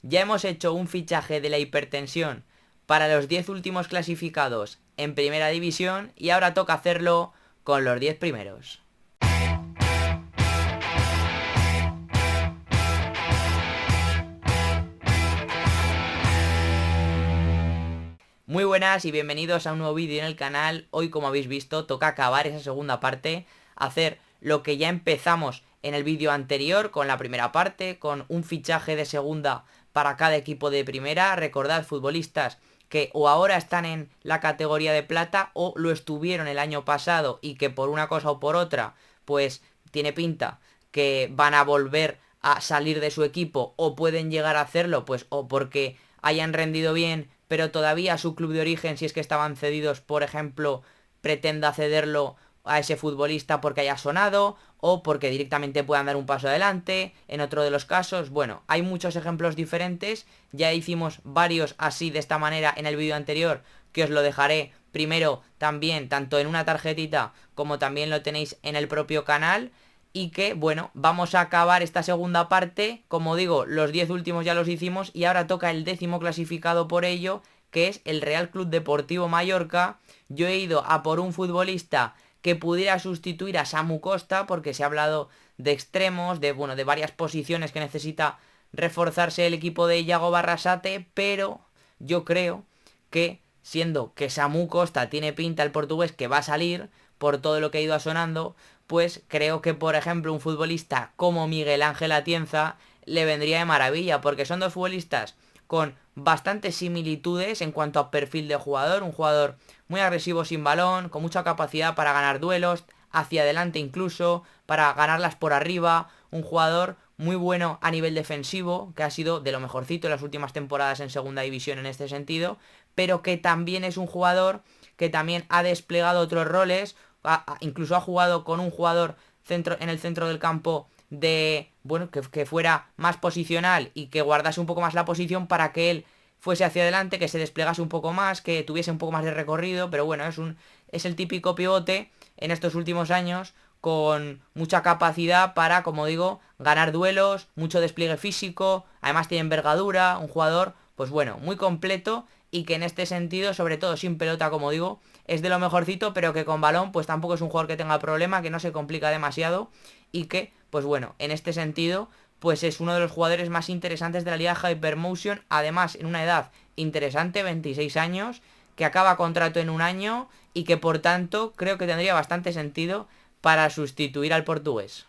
Ya hemos hecho un fichaje de la hipertensión para los 10 últimos clasificados en primera división y ahora toca hacerlo con los 10 primeros. Muy buenas y bienvenidos a un nuevo vídeo en el canal. Hoy, como habéis visto, toca acabar esa segunda parte, hacer lo que ya empezamos en el vídeo anterior con la primera parte, con un fichaje de segunda para cada equipo de primera. Recordad, futbolistas que o ahora están en la categoría de plata o lo estuvieron el año pasado y que por una cosa o por otra, pues tiene pinta que van a volver a salir de su equipo o pueden llegar a hacerlo, pues o porque hayan rendido bien, pero todavía su club de origen, si es que estaban cedidos, por ejemplo, pretenda cederlo a ese futbolista porque haya sonado o porque directamente puedan dar un paso adelante. En otro de los casos, bueno, hay muchos ejemplos diferentes. Ya hicimos varios así de esta manera en el vídeo anterior, que os lo dejaré primero también tanto en una tarjetita como también lo tenéis en el propio canal. Y que, bueno, vamos a acabar esta segunda parte. Como digo, los 10 últimos ya los hicimos y ahora toca el 10º clasificado por ello, que es el Real Club Deportivo Mallorca. Yo he ido a por un futbolista que pudiera sustituir a Samu Costa, porque se ha hablado de extremos, de, bueno, de varias posiciones que necesita reforzarse el equipo de Iago Barrasate, pero yo creo que, siendo que Samu Costa tiene pinta el portugués que va a salir, por todo lo que ha ido sonando, pues creo que, por ejemplo, un futbolista como Miguel Ángel Atienza le vendría de maravilla, porque son dos futbolistas con bastantes similitudes en cuanto a perfil de jugador, un jugador muy agresivo sin balón, con mucha capacidad para ganar duelos, hacia adelante incluso, para ganarlas por arriba, un jugador muy bueno a nivel defensivo, que ha sido de lo mejorcito en las últimas temporadas en segunda división en este sentido, pero que también es un jugador que también ha desplegado otros roles, incluso ha jugado con un jugador en el centro del campo de, bueno, que fuera más posicional y que guardase un poco más la posición para que él fuese hacia adelante, que se desplegase un poco más, que tuviese un poco más de recorrido, pero bueno, es el típico pivote en estos últimos años con mucha capacidad para, como digo, ganar duelos, mucho despliegue físico, además tiene envergadura, un jugador, pues bueno, muy completo y que en este sentido, sobre todo sin pelota, como digo, es de lo mejorcito, pero que con balón pues tampoco es un jugador que tenga problema, que no se complica demasiado y que, pues bueno, en este sentido, pues es uno de los jugadores más interesantes de la liga Hypermotion, además en una edad interesante, 26 años, que acaba contrato en un año y que por tanto creo que tendría bastante sentido para sustituir al portugués.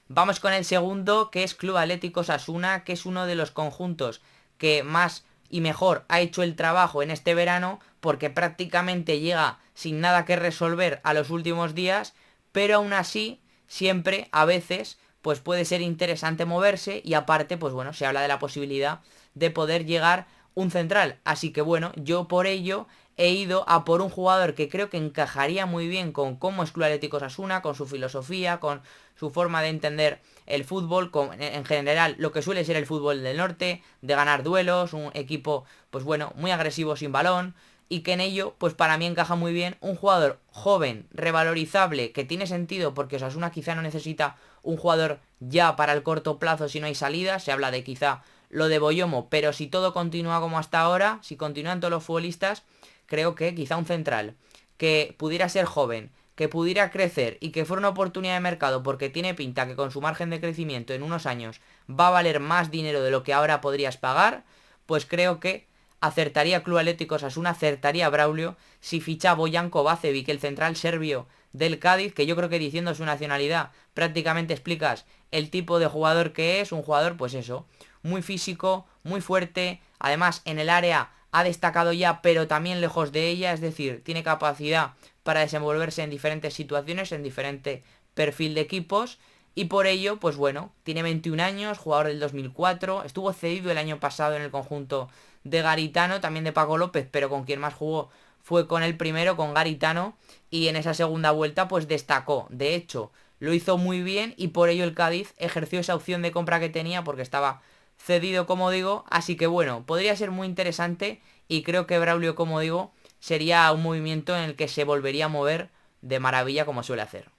Vamos con el segundo, que es Club Atlético Osasuna, que es uno de los conjuntos que más y mejor ha hecho el trabajo en este verano, porque prácticamente llega sin nada que resolver a los últimos días, pero aún así siempre a veces pues puede ser interesante moverse y aparte pues bueno, se habla de la posibilidad de poder llegar un central, así que bueno, yo por ello he ido a por un jugador que creo que encajaría muy bien con cómo es Club Atlético Osasuna, con su filosofía, con su forma de entender el fútbol, en general lo que suele ser el fútbol del norte, de ganar duelos, un equipo pues bueno, muy agresivo sin balón, y que en ello pues para mí encaja muy bien un jugador joven, revalorizable, que tiene sentido porque Osasuna quizá no necesita un jugador ya para el corto plazo si no hay salida, se habla de quizá lo de Boyomo, pero si todo continúa como hasta ahora, si continúan todos los futbolistas, creo que quizá un central que pudiera ser joven, que pudiera crecer y que fuera una oportunidad de mercado porque tiene pinta que con su margen de crecimiento en unos años va a valer más dinero de lo que ahora podrías pagar, pues creo que acertaría Club Atlético Osasuna, acertaría Braulio si ficha Bojan Kovacevic, el central serbio del Cádiz, que yo creo que diciendo su nacionalidad prácticamente explicas el tipo de jugador que es, un jugador pues eso, muy físico, muy fuerte, además en el área ha destacado ya, pero también lejos de ella, es decir, tiene capacidad para desenvolverse en diferentes situaciones, en diferente perfil de equipos, y por ello, pues bueno, tiene 21 años, jugador del 2004, estuvo cedido el año pasado en el conjunto de Garitano, también de Paco López, pero con quien más jugó fue con el primero, con Garitano, y en esa segunda vuelta pues destacó, de hecho, lo hizo muy bien y por ello el Cádiz ejerció esa opción de compra que tenía porque estaba cedido, como digo, así que bueno, podría ser muy interesante y creo que Braulio, como digo, sería un movimiento en el que se volvería a mover de maravilla como suele hacer.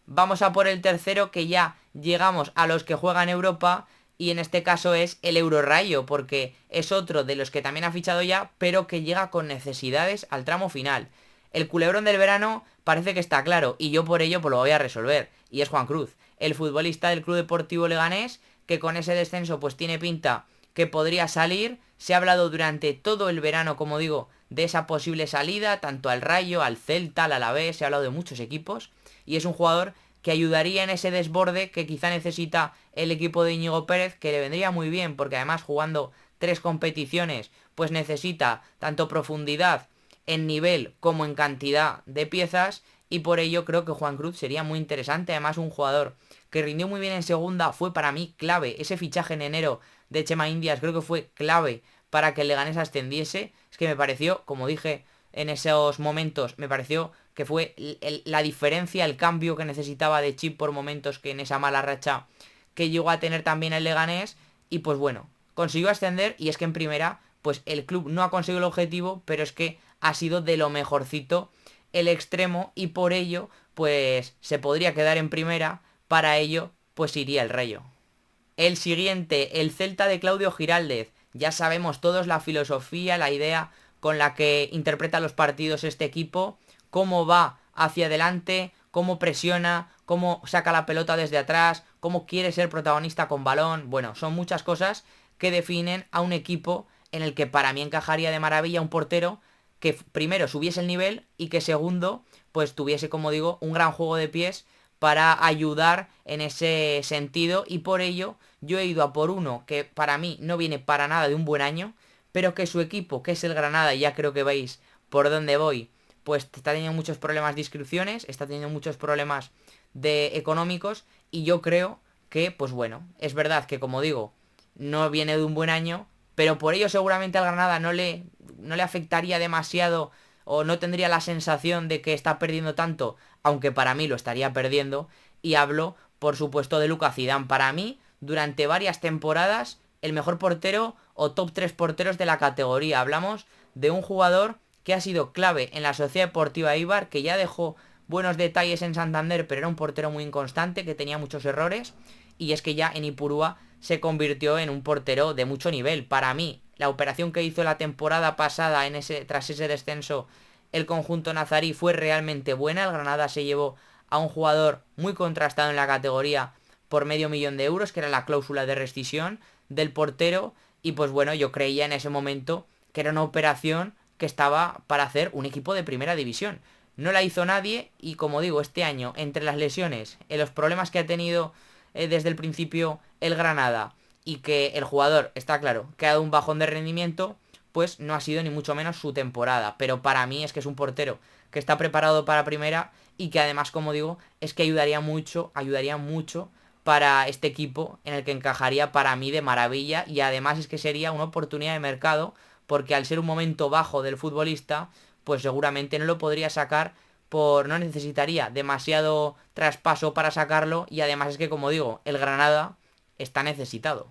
Vamos a por el tercero, que ya llegamos a los que juegan Europa y en este caso es el Eurorayo, porque es otro de los que también ha fichado ya, pero que llega con necesidades al tramo final. El culebrón del verano parece que está claro, y yo por ello pues lo voy a resolver, y es Juan Cruz, el futbolista del Club Deportivo Leganés, que con ese descenso pues tiene pinta que podría salir. Se ha hablado durante todo el verano, como digo, de esa posible salida, tanto al Rayo, al Celta, al Alavés, se ha hablado de muchos equipos, y es un jugador que ayudaría en ese desborde que quizá necesita el equipo de Íñigo Pérez, que le vendría muy bien, porque además jugando 3 competiciones, pues necesita tanto profundidad en nivel como en cantidad de piezas, y por ello creo que Juan Cruz sería muy interesante. Además, un jugador que rindió muy bien en segunda, fue para mí clave. Ese fichaje en enero de Chema Indias creo que fue clave para que el Leganés ascendiese. Es que me pareció, como dije en esos momentos, me pareció que fue la diferencia, el cambio que necesitaba de chip por momentos, que en esa mala racha que llegó a tener también el Leganés. Y pues bueno, consiguió ascender, y es que en primera pues el club no ha conseguido el objetivo, pero es que ha sido de lo mejorcito el extremo, y por ello pues se podría quedar en primera. Para ello pues iría el Rayo. El siguiente, el Celta de Claudio Giraldez. Ya sabemos todos la filosofía, la idea con la que interpreta los partidos este equipo, cómo va hacia adelante, cómo presiona, cómo saca la pelota desde atrás, cómo quiere ser protagonista con balón. Bueno, son muchas cosas que definen a un equipo en el que para mí encajaría de maravilla un portero que primero subiese el nivel y que segundo pues tuviese, como digo, un gran juego de pies para ayudar en ese sentido. Y por ello yo he ido a por uno que para mí no viene para nada de un buen año, pero que su equipo, que es el Granada, y ya creo que veis por dónde voy, pues está teniendo muchos problemas de inscripciones, está teniendo muchos problemas de económicos, y yo creo que, pues bueno, es verdad que, como digo, no viene de un buen año, pero por ello seguramente al Granada no le afectaría demasiado, o no tendría la sensación de que está perdiendo tanto, aunque para mí lo estaría perdiendo. Y hablo, por supuesto, de Lucas Zidane. Para mí, durante varias temporadas, el mejor portero o top 3 porteros de la categoría. Hablamos de un jugador que ha sido clave en la Sociedad Deportiva Eibar, que ya dejó buenos detalles en Santander, pero era un portero muy inconstante, que tenía muchos errores, y es que ya en Ipurúa se convirtió en un portero de mucho nivel. Para mí, la operación que hizo la temporada pasada tras ese descenso el conjunto nazarí fue realmente buena. El Granada se llevó a un jugador muy contrastado en la categoría por €500,000, que era la cláusula de rescisión del portero, y pues bueno, yo creía en ese momento que era una operación que estaba para hacer un equipo de primera división. No la hizo nadie, y como digo, este año, entre las lesiones, los problemas que ha tenido desde el principio el Granada, y que el jugador, está claro, que ha dado un bajón de rendimiento, pues no ha sido ni mucho menos su temporada. Pero para mí es que es un portero que está preparado para primera, y que además, como digo, es que ayudaría mucho para este equipo, en el que encajaría para mí de maravilla. Y además es que sería una oportunidad de mercado, porque al ser un momento bajo del futbolista, pues seguramente no lo podría sacar, no necesitaría demasiado traspaso para sacarlo, y además es que, como digo, el Granada está necesitado.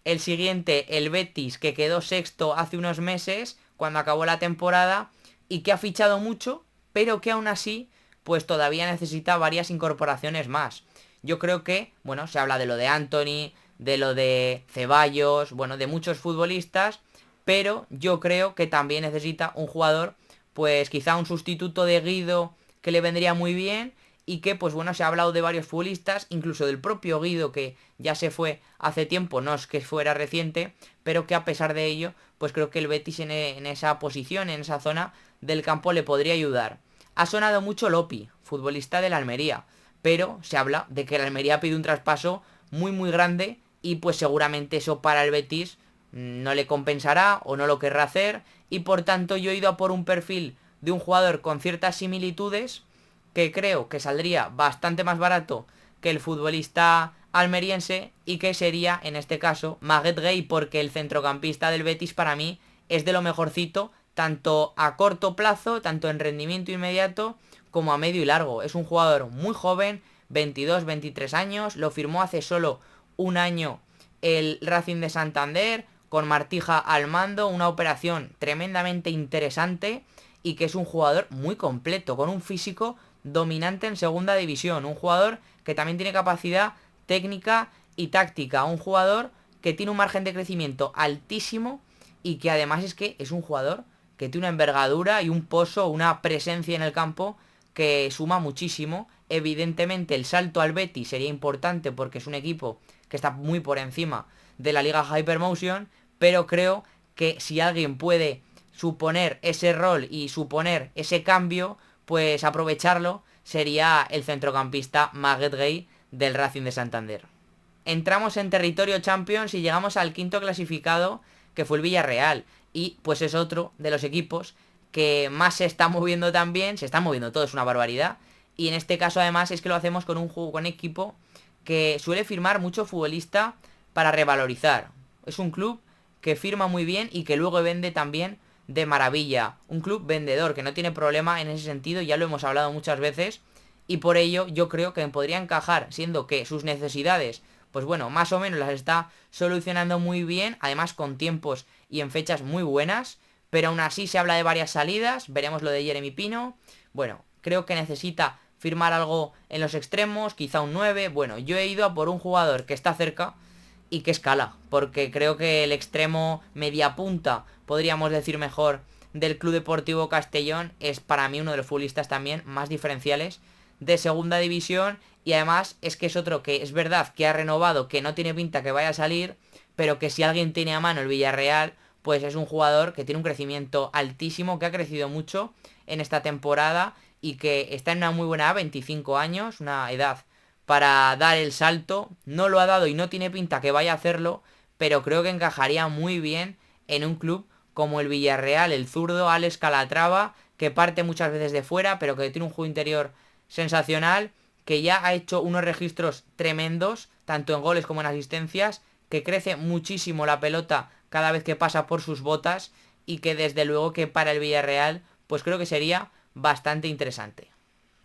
El siguiente, el Betis, que quedó sexto hace unos meses, cuando acabó la temporada, y que ha fichado mucho, pero que aún así pues todavía necesita varias incorporaciones más. Yo creo que, bueno, se habla de lo de Anthony, de lo de Ceballos, bueno, de muchos futbolistas, pero yo creo que también necesita un jugador, pues quizá un sustituto de Guido, que le vendría muy bien. Y que, pues bueno, se ha hablado de varios futbolistas, incluso del propio Guido, que ya se fue hace tiempo, no es que fuera reciente, pero que a pesar de ello, pues creo que el Betis en esa posición, en esa zona del campo, le podría ayudar. Ha sonado mucho Lopi, futbolista de la Almería, pero se habla de que la Almería pide un traspaso muy muy grande, y pues seguramente eso para el Betis no le compensará o no lo querrá hacer, y por tanto yo he ido a por un perfil de un jugador con ciertas similitudes, que creo que saldría bastante más barato que el futbolista almeriense, y que sería, en este caso, Maguette Gueye, porque el centrocampista del Betis para mí es de lo mejorcito, tanto a corto plazo, tanto en rendimiento inmediato, como a medio y largo. Es un jugador muy joven, 22, 23 años, lo firmó hace solo un año el Racing de Santander, con Martija al mando, una operación tremendamente interesante, y que es un jugador muy completo, con un físico dominante en segunda división, un jugador que también tiene capacidad técnica y táctica, un jugador que tiene un margen de crecimiento altísimo y que además es que es un jugador que tiene una envergadura y un pozo, una presencia en el campo que suma muchísimo. Evidentemente el salto al Betis sería importante porque es un equipo que está muy por encima de la Liga Hypermotion, pero creo que si alguien puede suponer ese rol y suponer ese cambio, pues aprovecharlo, sería el centrocampista Maguette Gueye del Racing de Santander. Entramos en territorio Champions y llegamos al quinto clasificado, que fue el Villarreal, y pues es otro de los equipos que más se está moviendo también. Se está moviendo todo, es una barbaridad, y en este caso además es que lo hacemos con un juego, con equipo que suele firmar mucho futbolista para revalorizar. Es un club que firma muy bien y que luego vende también de maravilla. Un club vendedor que no tiene problema en ese sentido, ya lo hemos hablado muchas veces, y por ello yo creo que podría encajar, siendo que sus necesidades, pues bueno, más o menos las está solucionando muy bien, además con tiempos y en fechas muy buenas, pero aún así se habla de varias salidas, veremos lo de Jeremy Pino. Bueno, creo que necesita firmar algo en los extremos, quizá un 9. Bueno, yo he ido a por un jugador que está cerca y que escala, porque creo que el extremo media punta, podríamos decir mejor, del Club Deportivo Castellón es para mí uno de los futbolistas también más diferenciales de segunda división, y además es que es otro que es verdad que ha renovado, que no tiene pinta que vaya a salir, pero que si alguien tiene a mano el Villarreal, pues es un jugador que tiene un crecimiento altísimo, que ha crecido mucho en esta temporada y que está en una muy buena edad, 25 años, una edad para dar el salto. No lo ha dado y no tiene pinta que vaya a hacerlo, pero creo que encajaría muy bien en un club como el Villarreal. El zurdo Alex Calatrava, que parte muchas veces de fuera, pero que tiene un juego interior sensacional, que ya ha hecho unos registros tremendos, tanto en goles como en asistencias, que crece muchísimo la pelota cada vez que pasa por sus botas, y que desde luego que para el Villarreal, pues creo que sería bastante interesante.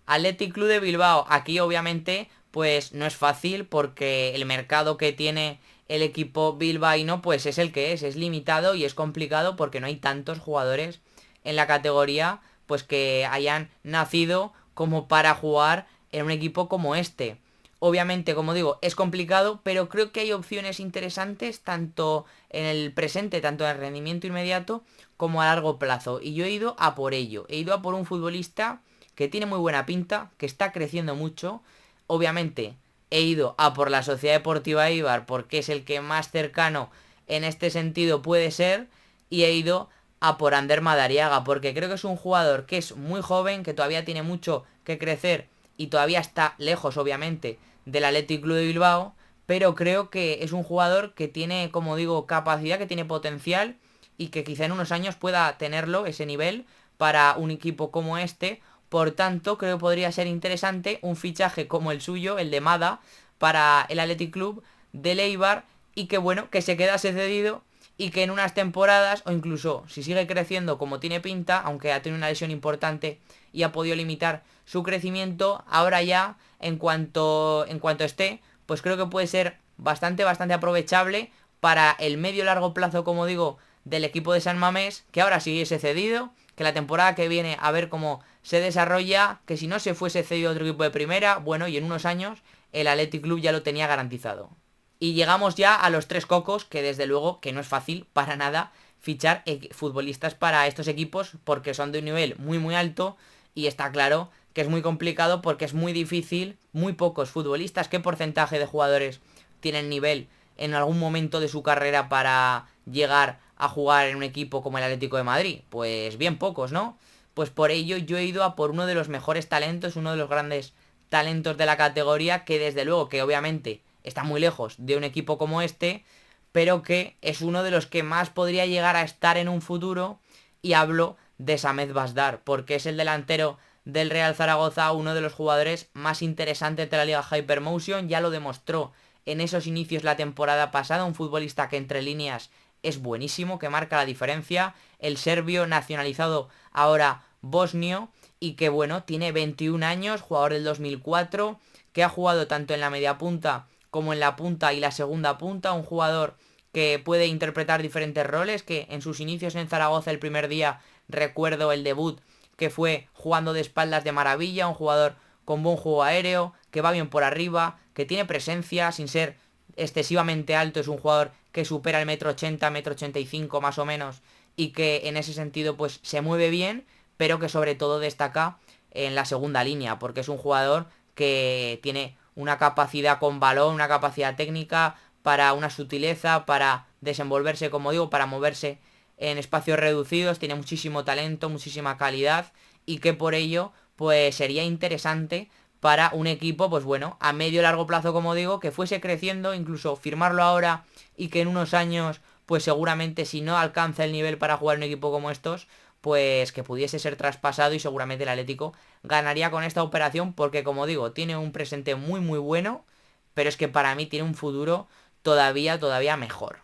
Athletic Club de Bilbao, aquí obviamente pues no es fácil porque el mercado que tiene el equipo bilbaíno pues es el que es limitado y es complicado porque no hay tantos jugadores en la categoría pues que hayan nacido como para jugar en un equipo como este. Obviamente, como digo, es complicado, pero creo que hay opciones interesantes tanto en el presente, tanto en el rendimiento inmediato como a largo plazo. Y yo he ido a por ello. He ido a por un futbolista que tiene muy buena pinta, que está creciendo mucho. Obviamente, he ido a por la Sociedad Deportiva Eibar porque es el que más cercano en este sentido puede ser. Y he ido a por Ander Madariaga porque creo que es un jugador que es muy joven, que todavía tiene mucho que crecer y todavía está lejos, obviamente, del Athletic Club de Bilbao, pero creo que es un jugador que tiene, como digo, capacidad, que tiene potencial y que quizá en unos años pueda tenerlo, ese nivel, para un equipo como este. Por tanto, creo que podría ser interesante un fichaje como el suyo, el de Mada, para el Athletic Club de Eibar, y que bueno, que se quedase cedido y que en unas temporadas, o incluso si sigue creciendo como tiene pinta, aunque ha tenido una lesión importante y ha podido limitar su crecimiento, ahora ya, en cuanto esté, pues creo que puede ser bastante aprovechable para el medio largo plazo, como digo, del equipo de San Mamés, que ahora siguiese cedido, que la temporada que viene a ver cómo se desarrolla, que si no se fuese cedido a otro equipo de primera, bueno, y en unos años el Athletic Club ya lo tenía garantizado. Y llegamos ya a los tres cocos, que desde luego que no es fácil para nada fichar futbolistas para estos equipos porque son de un nivel muy alto, y está claro que es muy complicado porque es muy difícil, muy pocos futbolistas. ¿Qué porcentaje de jugadores tienen nivel en algún momento de su carrera para llegar a jugar en un equipo como el Atlético de Madrid? Pues bien pocos, ¿no? Pues por ello yo he ido a por uno de los mejores talentos, uno de los grandes talentos de la categoría, que desde luego que obviamente está muy lejos de un equipo como este, pero que es uno de los que más podría llegar a estar en un futuro, y hablo de Samed Basdar, porque es el delantero del Real Zaragoza, uno de los jugadores más interesantes de la Liga Hypermotion. Ya lo demostró en esos inicios la temporada pasada, un futbolista que entre líneas es buenísimo, que marca la diferencia, el serbio nacionalizado ahora bosnio, y que bueno, tiene 21 años, jugador del 2004, que ha jugado tanto en la media punta como en la punta y la segunda punta, un jugador que puede interpretar diferentes roles, que en sus inicios en Zaragoza el primer día recuerdo el debut que fue jugando de espaldas de maravilla, un jugador con buen juego aéreo, que va bien por arriba, que tiene presencia sin ser excesivamente alto, es un jugador que supera el 1,80 m, 1,85 m más o menos, y que en ese sentido pues se mueve bien, pero que sobre todo destaca en la segunda línea, porque es un jugador que tiene una capacidad con balón, una capacidad técnica, para una sutileza, para desenvolverse, como digo, para moverse en espacios reducidos, tiene muchísimo talento, muchísima calidad, y que por ello pues sería interesante para un equipo, pues bueno, a medio largo plazo, como digo, que fuese creciendo, incluso firmarlo ahora y que en unos años, pues seguramente si no alcanza el nivel para jugar en un equipo como estos, pues que pudiese ser traspasado, y seguramente el Atlético ganaría con esta operación, porque como digo, tiene un presente muy muy bueno, pero es que para mí tiene un futuro todavía mejor.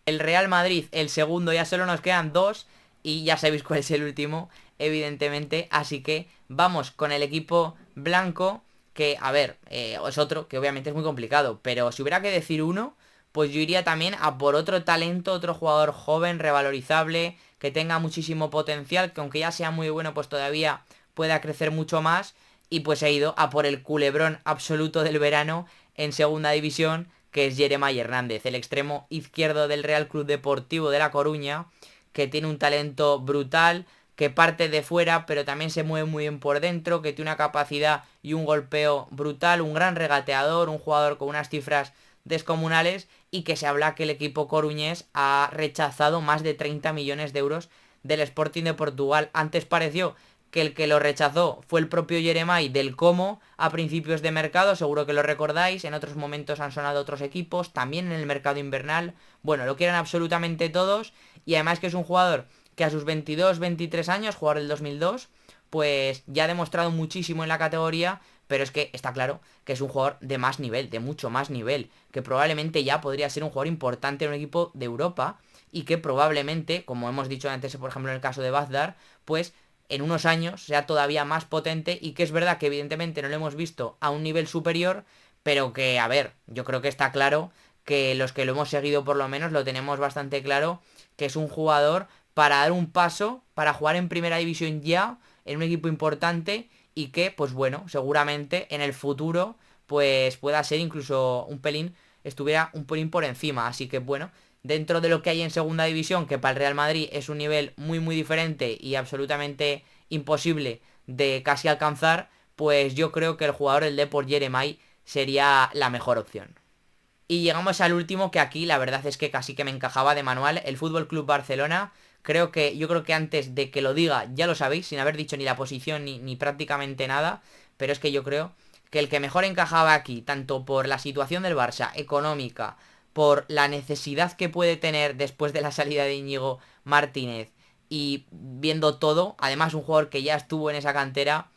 El Real Madrid, el segundo, ya solo nos quedan dos y ya sabéis cuál es el último, evidentemente, así que vamos con el equipo blanco, que a ver, es otro que obviamente es muy complicado, pero si hubiera que decir uno, pues yo iría también a por otro talento, otro jugador joven, revalorizable, que tenga muchísimo potencial, que aunque ya sea muy bueno, pues todavía pueda crecer mucho más, y pues he ido a por el culebrón absoluto del verano en segunda división, que es Yeremay Hernández, el extremo izquierdo del Real Club Deportivo de La Coruña, que tiene un talento brutal, que parte de fuera, pero también se mueve muy bien por dentro, que tiene una capacidad y un golpeo brutal, un gran regateador, un jugador con unas cifras descomunales, y que se habla que el equipo coruñés ha rechazado más de 30 millones de euros del Sporting de Portugal. Antes pareció que el que lo rechazó fue el propio Yeremay del Como a principios de mercado, seguro que lo recordáis, en otros momentos han sonado otros equipos, también en el mercado invernal, bueno, lo quieren absolutamente todos, y además que es un jugador que a sus 22, 23 años, jugador del 2002, pues ya ha demostrado muchísimo en la categoría, pero es que está claro que es un jugador de más nivel, de mucho más nivel, que probablemente ya podría ser un jugador importante en un equipo de Europa, y que probablemente, como hemos dicho antes, por ejemplo en el caso de Bazdar, pues en unos años sea todavía más potente, y que es verdad que evidentemente no lo hemos visto a un nivel superior, pero que, a ver, yo creo que está claro que los que lo hemos seguido por lo menos lo tenemos bastante claro, que es un jugador para dar un paso, para jugar en primera división ya, en un equipo importante, y que, pues bueno, seguramente en el futuro, pues pueda ser incluso un pelín, estuviera un pelín por encima, así que bueno, dentro de lo que hay en segunda división, que para el Real Madrid es un nivel muy muy diferente y absolutamente imposible de casi alcanzar, pues yo creo que el jugador del Depor Yeremay sería la mejor opción. Y llegamos al último, que aquí la verdad es que casi que me encajaba de manual, el Fútbol Club Barcelona. Yo creo que antes de que lo diga ya lo sabéis, sin haber dicho ni la posición ni prácticamente nada, pero es que yo creo que el que mejor encajaba aquí, tanto por la situación del Barça, económica, por la necesidad que puede tener después de la salida de Íñigo Martínez, y viendo todo, además un jugador que ya estuvo en esa cantera,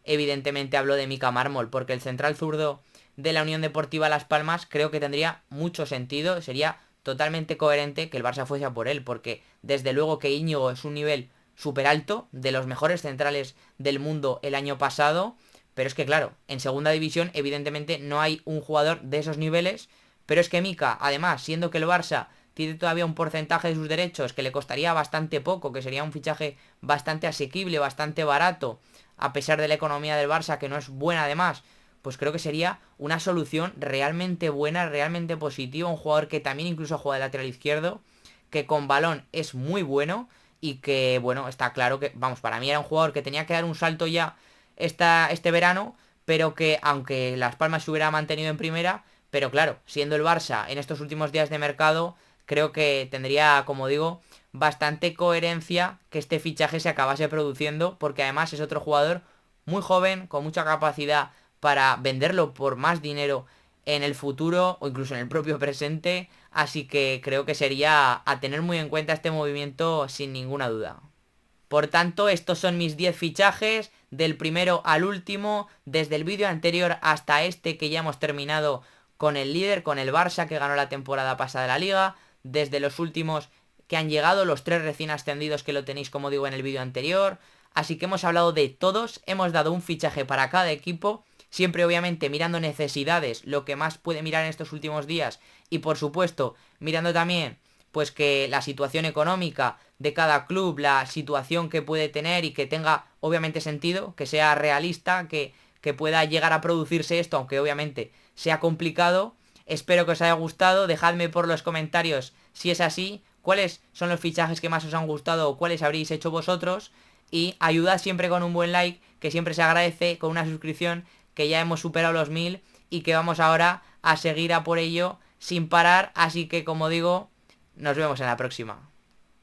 evidentemente hablo de Mika Mármol, porque el central zurdo de la Unión Deportiva Las Palmas creo que tendría mucho sentido, sería totalmente coherente que el Barça fuese a por él, porque desde luego que Íñigo es un nivel súper alto, de los mejores centrales del mundo el año pasado, pero es que claro, en segunda división evidentemente no hay un jugador de esos niveles, pero es que Mika, además, siendo que el Barça tiene todavía un porcentaje de sus derechos que le costaría bastante poco, que sería un fichaje bastante asequible, bastante barato, a pesar de la economía del Barça, que no es buena además, pues creo que sería una solución realmente buena, realmente positiva, un jugador que también incluso juega de lateral izquierdo, que con balón es muy bueno, y que, bueno, está claro que, vamos, para mí era un jugador que tenía que dar un salto ya este verano, pero que aunque Las Palmas se hubiera mantenido en primera, pero claro, siendo el Barça en estos últimos días de mercado, creo que tendría, como digo, bastante coherencia que este fichaje se acabase produciendo, porque además es otro jugador muy joven, con mucha capacidad para venderlo por más dinero en el futuro o incluso en el propio presente, así que creo que sería a tener muy en cuenta este movimiento sin ninguna duda. Por tanto, estos son mis 10 fichajes, del primero al último, desde el vídeo anterior hasta este que ya hemos terminado con el líder, con el Barça, que ganó la temporada pasada de la Liga, desde los últimos que han llegado, los 3 recién ascendidos que lo tenéis, como digo, en el vídeo anterior. Así que hemos hablado de todos, hemos dado un fichaje para cada equipo, siempre obviamente mirando necesidades, lo que más puede mirar en estos últimos días, y por supuesto mirando también pues que la situación económica de cada club, la situación que puede tener, y que tenga obviamente sentido, que sea realista, que pueda llegar a producirse esto, aunque obviamente sea complicado. Espero que os haya gustado, dejadme por los comentarios si es así, cuáles son los fichajes que más os han gustado o cuáles habréis hecho vosotros. Y ayudad siempre con un buen like, que siempre se agradece, con una suscripción, que ya hemos superado los 1000 y que vamos ahora a seguir a por ello sin parar. Así que, como digo, nos vemos en la próxima.